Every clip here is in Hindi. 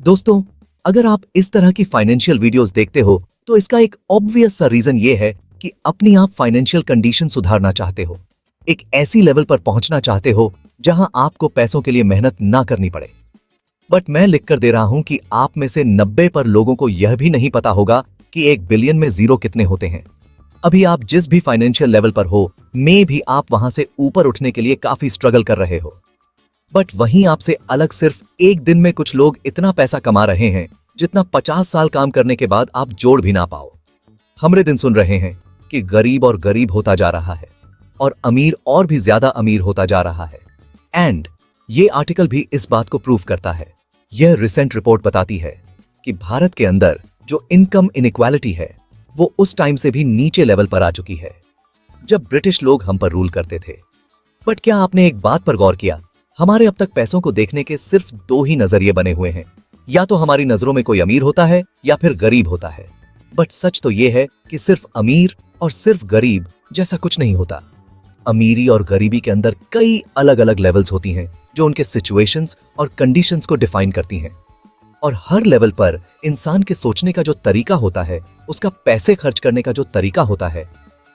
दोस्तों, अगर आप इस तरह की फाइनेंशियल वीडियोस देखते हो तो इसका एक ऑब्वियस सा रीजन ये है कि अपनी आप फाइनेंशियल कंडीशन सुधारना चाहते हो, एक ऐसी लेवल पर पहुंचना चाहते हो जहां आपको पैसों के लिए मेहनत ना करनी पड़े। बट मैं लिख कर दे रहा हूं कि आप में से 90 पर लोगों को यह भी नहीं पता होगा कि 1 बिलियन में जीरो कितने होते हैं। अभी आप जिस भी फाइनेंशियल लेवल पर हो, में भी आप वहां से ऊपर उठने के लिए काफी स्ट्रगल कर रहे हो। बट वहीं आपसे अलग सिर्फ एक दिन में कुछ लोग इतना पैसा कमा रहे हैं जितना 50 साल काम करने के बाद आप जोड़ भी ना पाओ। हमरे दिन सुन रहे हैं कि गरीब और गरीब होता जा रहा है और अमीर और भी ज्यादा अमीर होता जा रहा है। एंड ये आर्टिकल भी इस बात को प्रूव करता है। यह रिसेंट रिपोर्ट बताती है कि भारत के अंदर जो इनकम इनइक्वालिटी है वो उस टाइम से भी नीचे लेवल पर आ चुकी है जब ब्रिटिश लोग हम पर रूल करते थे। बट क्या आपने एक बात पर गौर किया, हमारे अब तक पैसों को देखने के सिर्फ 2 ही नजरिए बने हुए हैं, या तो हमारी नजरों में कोई अमीर होता है या फिर गरीब होता है। बट सच तो यह है कि सिर्फ अमीर और सिर्फ गरीब जैसा कुछ नहीं होता। अमीरी और गरीबी के अंदर कई अलग अलग लेवल्स होती हैं जो उनके सिचुएशंस और कंडीशंस को डिफाइन करती हैं। और हर लेवल पर इंसान के सोचने का जो तरीका होता है, उसका पैसे खर्च करने का जो तरीका होता है,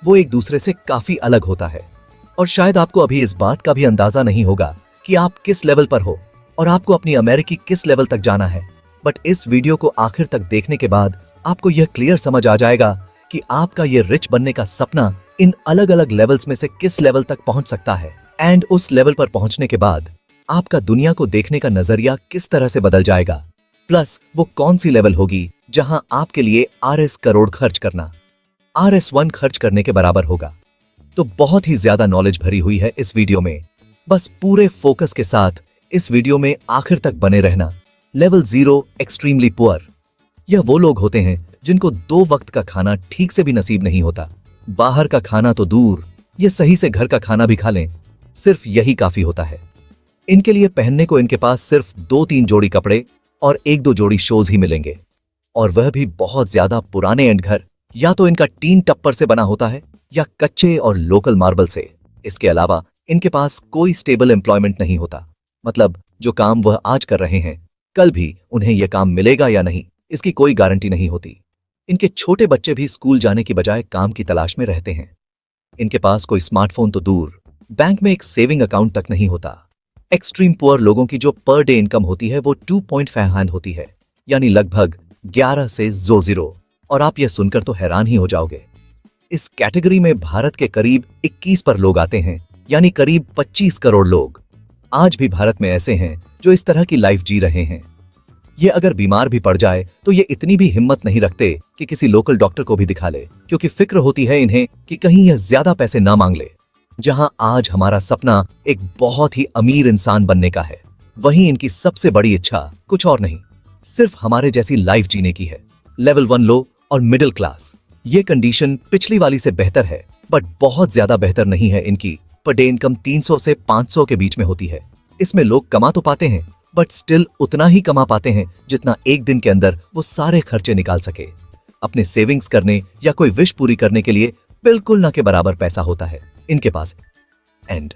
वो एक दूसरे से काफी अलग होता है। और शायद आपको अभी इस बात का भी अंदाजा नहीं होगा कि आप किस लेवल पर हो और आपको अपनी अमेरिकी किस लेवल तक जाना है। बट इस वीडियो को आखिर तक देखने के बाद आपको यह क्लियर समझ आ जाएगा कि आपका यह रिच बनने का सपना इन अलग अलग लेवल्स में से किस लेवल तक पहुंच सकता है। एंड उस लेवल पर पहुंचने के बाद आपका दुनिया को देखने का नजरिया किस तरह से बदल जाएगा। प्लस वो कौन सी लेवल होगी जहां आपके लिए RS करोड़ खर्च करना RS1 खर्च करने के बराबर होगा। तो बहुत ही ज्यादा नॉलेज भरी हुई है इस वीडियो में। बस पूरे फोकस के साथ इस वीडियो में आखिर तक बने रहना। लेवल 0 एक्सट्रीमली पुअर, यह वो लोग होते हैं जिनको 2 वक्त का खाना ठीक से भी नसीब नहीं होता। बाहर का खाना तो दूर, ये सही से घर का खाना भी खा लें, सिर्फ यही काफी होता है। इनके लिए पहनने को इनके पास सिर्फ 2-3 जोड़ी कपड़े और 1-2 जोड़ी शूज ही मिलेंगे, और वह भी बहुत ज्यादा पुराने एंड घर या तो इनका टीन टप्पर से बना होता है या कच्चे और लोकल मार्बल से। इसके अलावा इनके पास कोई स्टेबल एम्प्लॉयमेंट नहीं होता, मतलब जो काम वह आज कर रहे हैं कल भी उन्हें यह काम मिलेगा या नहीं, इसकी कोई गारंटी नहीं होती। इनके छोटे बच्चे भी स्कूल जाने की बजाय काम की तलाश में रहते हैं। इनके पास कोई स्मार्टफोन तो दूर, बैंक में एक सेविंग अकाउंट तक नहीं होता। एक्सट्रीम पुअर लोगों की जो पर डे इनकम होती है वो 2.5 होती है, यानी लगभग 11 से 0। और आप यह सुनकर तो हैरान ही हो जाओगे। इस कैटेगरी में भारत के करीब 21 पर लोग आते हैं, यानी करीब 25 करोड़ लोग। आज भी भारत में ऐसे हैं जो इस तरह की लाइफ जी रहे हैं। ये अगर बीमार भी पड़ जाए तो ये इतनी भी हिम्मत नहीं रखते कि किसी लोकल डॉक्टर को भी दिखा ले, क्योंकि फिक्र होती है इन्हें कि कहीं यह ज्यादा पैसे ना मांग ले। जहां आज हमारा सपना एक बहुत ही अमीर इंसान बनने का है, वहीं इनकी सबसे बड़ी इच्छा कुछ और नहीं, सिर्फ हमारे जैसी लाइफ जीने की है। लेवल 1 लो और मिडिल क्लास, ये कंडीशन पिछली वाली से बेहतर है, बट बहुत ज्यादा बेहतर नहीं है। इनकी पर डे इनकम 300 से 500 के बीच में होती है। इसमें लोग कमा तो पाते हैं, बट स्टिल उतना ही कमा पाते हैं जितना एक दिन के अंदर वो सारे खर्चे निकाल सके। अपने सेविंग्स करने या कोई विश पूरी करने के लिए बिल्कुल ना के बराबर पैसा होता है इनके पास। एंड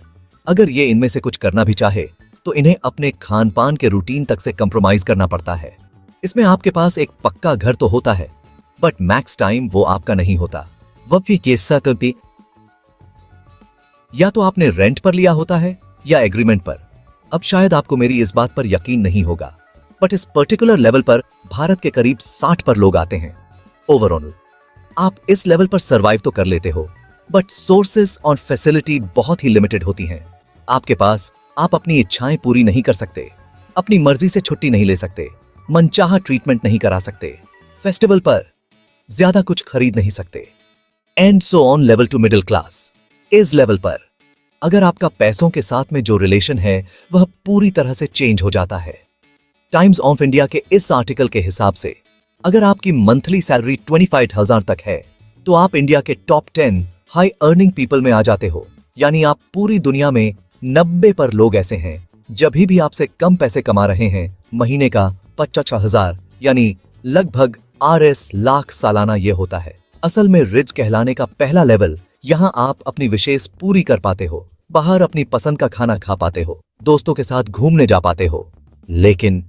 अगर ये इनमें से कुछ करना भी चाहे तो इन्हें अपने खान पान के रूटीन तक से कंप्रोमाइज करना पड़ता है। इसमें आपके पास एक पक्का घर तो होता है, बट मैक्स टाइम वो आपका नहीं होता। वफ़ी के साथ भी या तो आपने रेंट पर लिया होता है या एग्रीमेंट पर। अब शायद आपको मेरी इस बात पर यकीन नहीं होगा, बट इस पर्टिकुलर लेवल पर भारत के करीब 60 पर लोग आते हैं। ओवरऑल आप इस लेवल पर सरवाइव तो कर लेते हो, बट सोर्सेस और फैसिलिटी बहुत ही लिमिटेड होती हैं। आपके पास आप अपनी इच्छाएं पूरी नहीं कर सकते, अपनी मर्जी से छुट्टी नहीं ले सकते, मनचाहा ट्रीटमेंट नहीं करा सकते, फेस्टिवल पर ज्यादा कुछ खरीद नहीं सकते, and so on. Level 2 middle class, इस लेवल पर अगर आपका पैसों के साथ में जो रिलेशन है वह पूरी तरह से चेंज हो जाता है। टाइम्स ऑफ इंडिया के इस आर्टिकल के हिसाब से अगर आपकी मंथली सैलरी 25,000 तक है तो आप इंडिया के टॉप 10 हाई अर्निंग पीपल में आ जाते हो। यानी आप पूरी दुनिया में 90 पर लोग ऐसे हैं जब भी आपसे कम पैसे कमा रहे हैं, महीने का 55,000, यानी लगभग RS लाख सालाना ये होता है। असल में रिच कहलाने का पहला लेवल, यहाँ आप अपनी विशेष पूरी कर पाते हो, बाहर अपनी पसंद का खाना खा पाते हो, दोस्तों के साथ घूमने जा पाते हो। लेकिन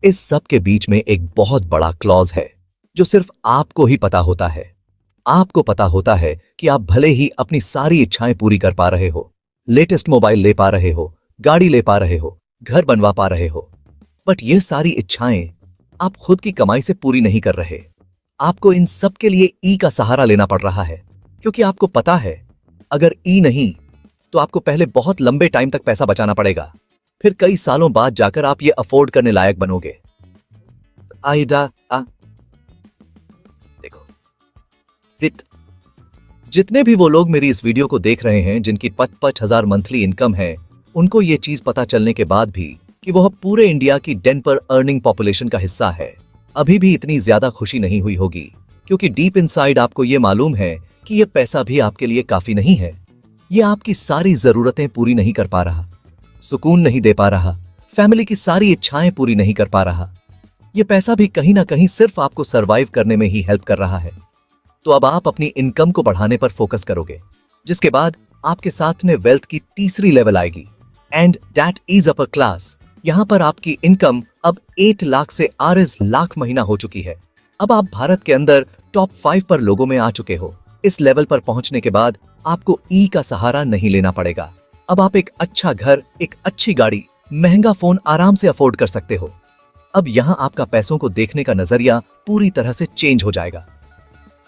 इस सब के बीच में एक बहुत बड़ा क्लॉज है जो सिर्फ आपको ही पता होता है। आपको पता होता है कि आप भले ही अपनी सारी इच्छाएं पूरी कर पा रहे हो, लेटेस्ट मोबाइल ले पा रहे हो, गाड़ी ले पा रहे हो, घर बनवा पा रहे हो, बट ये सारी इच्छाएं आप खुद की कमाई से पूरी नहीं कर रहे। आपको इन सब के लिए ई का सहारा लेना पड़ रहा है, क्योंकि आपको पता है अगर ई नहीं तो आपको पहले बहुत लंबे टाइम तक पैसा बचाना पड़ेगा, फिर कई सालों बाद जाकर आप ये अफोर्ड करने लायक बनोगे। देखो, जितने भी वो लोग मेरी इस वीडियो को देख रहे हैं जिनकी 55,000 मंथली इनकम है, उनको ये चीज पता चलने के बाद भी कि वह पूरे इंडिया की डेनपर अर्निंग पॉपुलेशन का हिस्सा है, अभी भी इतनी ज्यादा खुशी नहीं हुई होगी, क्योंकि डीप इनसाइड आपको ये मालूम है कि यह पैसा भी आपके लिए काफी नहीं है। यह आपकी सारी जरूरतें पूरी नहीं कर पा रहा, सुकून नहीं दे पा रहा, फैमिली की सारी इच्छाएं पूरी नहीं कर पा रहा। यह पैसा भी कहीं ना कहीं सिर्फ आपको सरवाइव करने में ही हेल्प कर रहा है। तो अब आप अपनी इनकम को बढ़ाने पर फोकस करोगे, जिसके बाद आपके साथ में वेल्थ की तीसरी लेवल आएगी, and that is upper class. यहां पर आपकी इनकम अब 8 लाख से RS लाख महीना हो चुकी है। अब आप भारत के अंदर टॉप 5 पर लोगों में आ चुके हो। इस लेवल पर पहुंचने के बाद आपको ई का सहारा नहीं लेना पड़ेगा। अब आप एक अच्छा घर, एक अच्छी गाड़ी, महंगा फोन आराम से अफोर्ड कर सकते हो। अब यहां आपका पैसों को देखने का नजरिया पूरी तरह से चेंज हो जाएगा।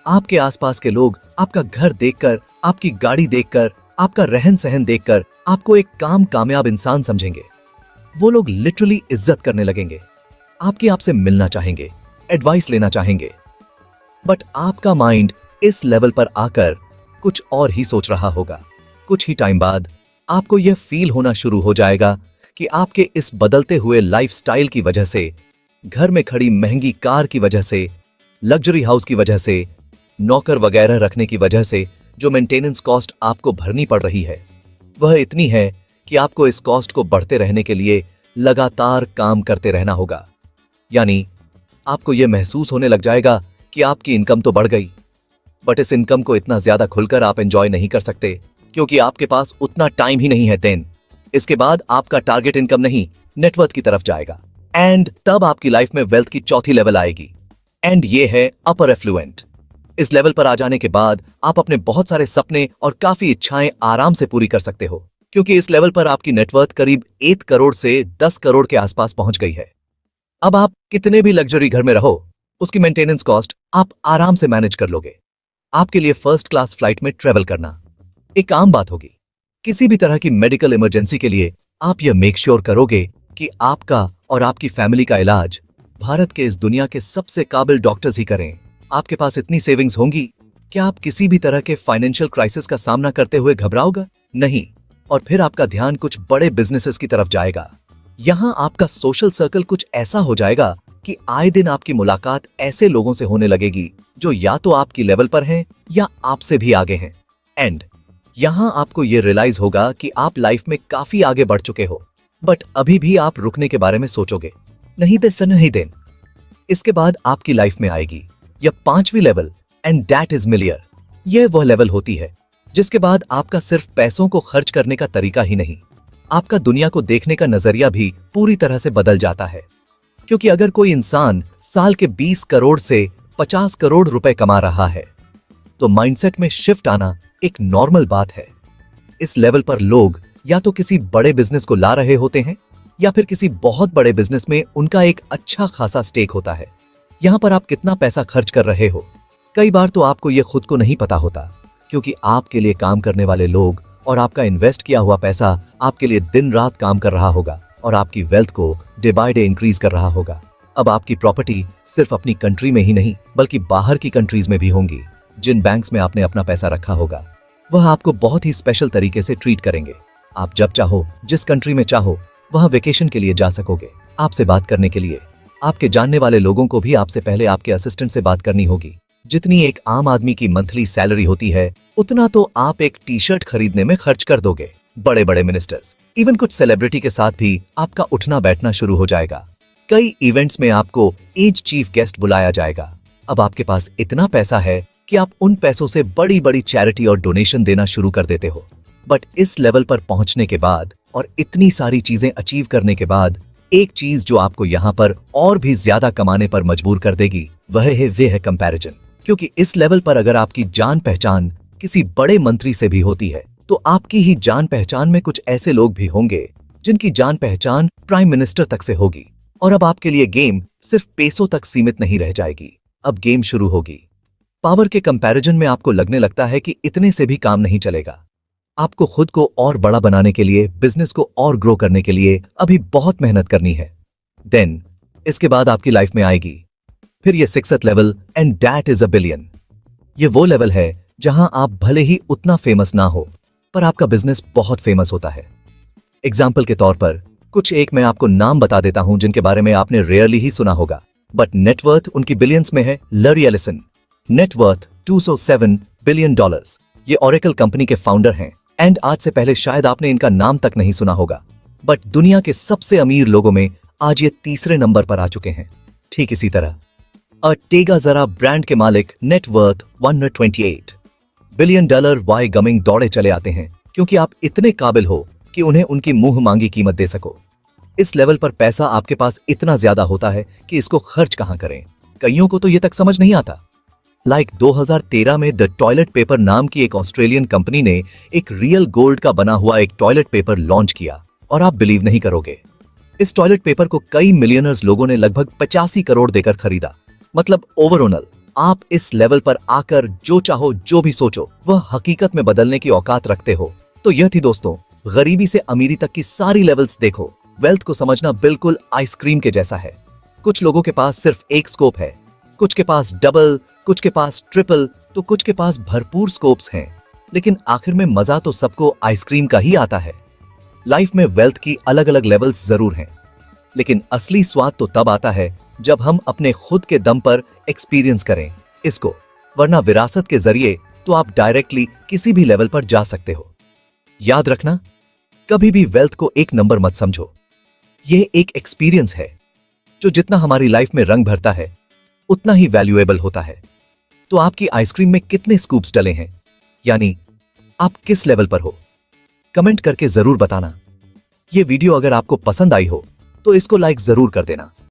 आपके आसपास के लोग आपका घर देखकर, आपकी गाड़ी देखकर, आपका रहन सहन देखकर आपको एक कामयाब इंसान समझेंगे। वो लोग लिटरली इज्जत करने लगेंगे, आपसे मिलना चाहेंगे, एडवाइस लेना चाहेंगे। बट आपका माइंड इस लेवल पर आकर कुछ और ही सोच रहा होगा। कुछ ही टाइम बाद आपको यह फील होना शुरू हो जाएगा कि आपके इस बदलते हुए लाइफस्टाइल की वजह से, घर में खड़ी महंगी कार की वजह से, लग्जरी हाउस की वजह से, नौकर वगैरह रखने की वजह से जो मेंटेनेंस कॉस्ट आपको भरनी पड़ रही है, वह इतनी है कि आपको इस कॉस्ट को बढ़ते रहने के लिए लगातार काम करते रहना होगा। यानी आपको यह महसूस होने लग जाएगा कि आपकी इनकम तो बढ़ गई, बट इस इनकम को इतना ज्यादा खुलकर आप एंजॉय नहीं कर सकते, क्योंकि आपके पास उतना टाइम ही नहीं है। देन इसके बाद आपका टारगेट इनकम नहीं, नेटवर्थ की तरफ जाएगा, एंड तब आपकी लाइफ में वेल्थ की चौथी लेवल आएगी, एंड ये है अपर एफ्लुएंट। इस लेवल पर आ जाने के बाद आप अपने बहुत सारे सपने और काफी इच्छाएं आराम से पूरी कर सकते हो, क्योंकि इस लेवल पर आपकी नेटवर्थ करीब 1 करोड़ से 10 करोड़ के आसपास पहुंच गई है। अब आप कितने भी लग्जरी घर में रहो, उसकी मेंटेनेंस कॉस्ट आप आराम से मैनेज कर लोगे। आपके लिए फर्स्ट क्लास फ्लाइट में ट्रेवल करना एक आम बात होगी। किसी भी तरह की मेडिकल इमरजेंसी के लिए आप यह मेक श्योर करोगे कि आपका और आपकी फैमिली का इलाज भारत के इस दुनिया के सबसे काबिल डॉक्टर्स ही करें। आपके पास इतनी सेविंग्स होंगी कि आप किसी भी तरह के फाइनेंशियल क्राइसिस का सामना करते हुए घबराओगे नहीं, और फिर आपका ध्यान कुछ बड़े बिजनेसेस की तरफ जाएगा। यहां आपका सोशल सर्कल कुछ ऐसा हो जाएगा कि आए दिन आपकी मुलाकात ऐसे लोगों से होने लगेगी जो या तो आपकी लेवल पर हैं या आपसे भी आगे हैं। एंड यहां आपको यह रियलाइज होगा कि आप लाइफ में काफी आगे बढ़ चुके हो, बट अभी भी आप रुकने के बारे में सोचोगे, नहीं दे सन नहीं देन। इसके बाद आपकी लाइफ में आएगी यह 5वीं लेवल, एंड दैट इज मिलियर। यह वह लेवल होती है जिसके बाद आपका सिर्फ पैसों को खर्च करने का तरीका ही नहीं, आपका दुनिया को देखने का नजरिया भी पूरी तरह से बदल जाता है। क्योंकि अगर कोई इंसान साल के 20 करोड़ से 50 करोड़ रुपए कमा रहा है, तो माइंडसेट में शिफ्ट आना एक नॉर्मल बात है। इस लेवल पर लोग या तो किसी बड़े बिजनेस को ला रहे होते हैं, या फिर किसी बहुत बड़े बिजनेस में उनका एक अच्छा खासा स्टेक होता है। यहां पर आप कितना पैसा खर्च कर रहे हो, कई बार तो आपको यह खुद को नहीं पता होता, क्योंकि आपके लिए काम करने वाले लोग और आपका इन्वेस्ट किया हुआ पैसा आपके लिए दिन रात काम कर रहा होगा और आपकी वेल्थ को डे बाय डे इंक्रीज कर रहा होगा। अब आपकी प्रॉपर्टी सिर्फ अपनी कंट्री में ही नहीं बल्कि बाहर की कंट्रीज में भी होंगी। जिन बैंक्स में आपने अपना पैसा रखा होगा वह आपको बहुत ही स्पेशल तरीके से ट्रीट करेंगे। आप जब चाहो, जिस कंट्री में चाहो, वहां वेकेशन के लिए जा सकोगे। आपसे बात करने के लिए आपके जानने वाले लोगों को भी आपसे पहले आपके असिस्टेंट से बात करनी होगी। जितनी एक आम आदमी की मंथली सैलरी होती है, उतना तो आप एक टी शर्ट खरीदने में खर्च कर दोगे। बड़े बड़े मिनिस्टर्स, इवन कुछ सेलिब्रिटी के साथ भी आपका उठना बैठना शुरू हो जाएगा। कई इवेंट्स में आपको एज चीफ गेस्ट बुलाया जाएगा। अब आपके पास इतना पैसा है कि आप उन पैसों से बड़ी बड़ी चैरिटी और डोनेशन देना शुरू कर देते हो। बट इस लेवल पर पहुंचने के बाद और इतनी सारी चीजें अचीव करने के बाद एक चीज जो आपको यहाँ पर और भी ज्यादा कमाने पर मजबूर कर देगी वह है कंपैरिजन। क्योंकि इस लेवल पर अगर आपकी जान पहचान किसी बड़े मंत्री से भी होती है तो आपकी ही जान पहचान में कुछ ऐसे लोग भी होंगे जिनकी जान पहचान प्राइम मिनिस्टर तक से होगी। और अब आपके लिए गेम सिर्फ पैसों तक सीमित नहीं रह जाएगी, अब गेम शुरू होगी। पावर के कंपैरिजन में आपको लगने लगता है कि इतने से भी काम नहीं चलेगा। आपको खुद को और बड़ा बनाने के लिए, बिजनेस को और ग्रो करने के लिए अभी बहुत मेहनत करनी है। देन इसके बाद आपकी लाइफ में आएगी फिर ये 6th level and that is $1 billion. ये वो लेवल है जहां आप भले ही उतना फेमस ना हो पर आपका बिजनेस बहुत फेमस होता है। एग्जाम्पल के तौर पर कुछ एक मैं आपको नाम बता देता हूं जिनके बारे में आपने रेयरली ही सुना होगा, बट नेटवर्थ उनकी बिलियंस में है। Larry Ellison, net worth $207 billion. ये ओरेकल कंपनी के फाउंडर हैं एंड आज से पहले शायद आपने इनका नाम तक नहीं सुना होगा, बट दुनिया के सबसे अमीर लोगों में आज ये तीसरे नंबर पर आ चुके हैं। ठीक इसी तरह टेगा जरा ब्रांड के मालिक नेटवर्थ $128 बिलियन वाई गमिंग दौड़े चले आते हैं क्योंकि आप इतने काबिल हो कि उन्हें उनकी मुंह मांगी कीमत दे सको। इस लेवल पर पैसा आपके पास इतना ज्यादा होता है कि इसको खर्च कहां करें, कईयों को तो ये तक समझ नहीं आता। 2013 में द टॉयलेट पेपर नाम की एक ऑस्ट्रेलियन कंपनी ने एक रियल गोल्ड का बना हुआ एक टॉयलेट पेपर लॉन्च किया और आप बिलीव नहीं करोगे, इस टॉयलेट पेपर को कई मिलियनर्स लोगों ने लगभग 85 करोड़ देकर खरीदा। मतलब ओवरऑल आप इस लेवल पर आकर जो चाहो जो भी सोचो वह हकीकत में बदलने की औकात रखते हो। तो यह थी दोस्तों गरीबी से अमीरी तक की सारी लेवल्स। देखो, वेल्थ को समझना बिल्कुल आइसक्रीम के जैसा है। कुछ लोगों के पास सिर्फ एक स्कोप है, कुछ के पास डबल, कुछ के पास ट्रिपल, तो कुछ के पास भरपूर स्कोप्स हैं, लेकिन आखिर में मजा तो सबको आइसक्रीम का ही आता है। लाइफ में वेल्थ की अलग अलग लेवल्स जरूर हैं, लेकिन असली स्वाद तो तब आता है जब हम अपने खुद के दम पर एक्सपीरियंस करें इसको, वरना विरासत के जरिए तो आप डायरेक्टली किसी भी लेवल पर जा सकते हो। याद रखना, कभी भी वेल्थ को एक नंबर मत समझो, यह एक एक्सपीरियंस है जो जितना हमारी लाइफ में रंग भरता है उतना ही वैल्यूएबल होता है। तो आपकी आइसक्रीम में कितने स्कूप्स डले हैं, यानी आप किस लेवल पर हो, कमेंट करके जरूर बताना। यह वीडियो अगर आपको पसंद आई हो तो इसको लाइक जरूर कर देना।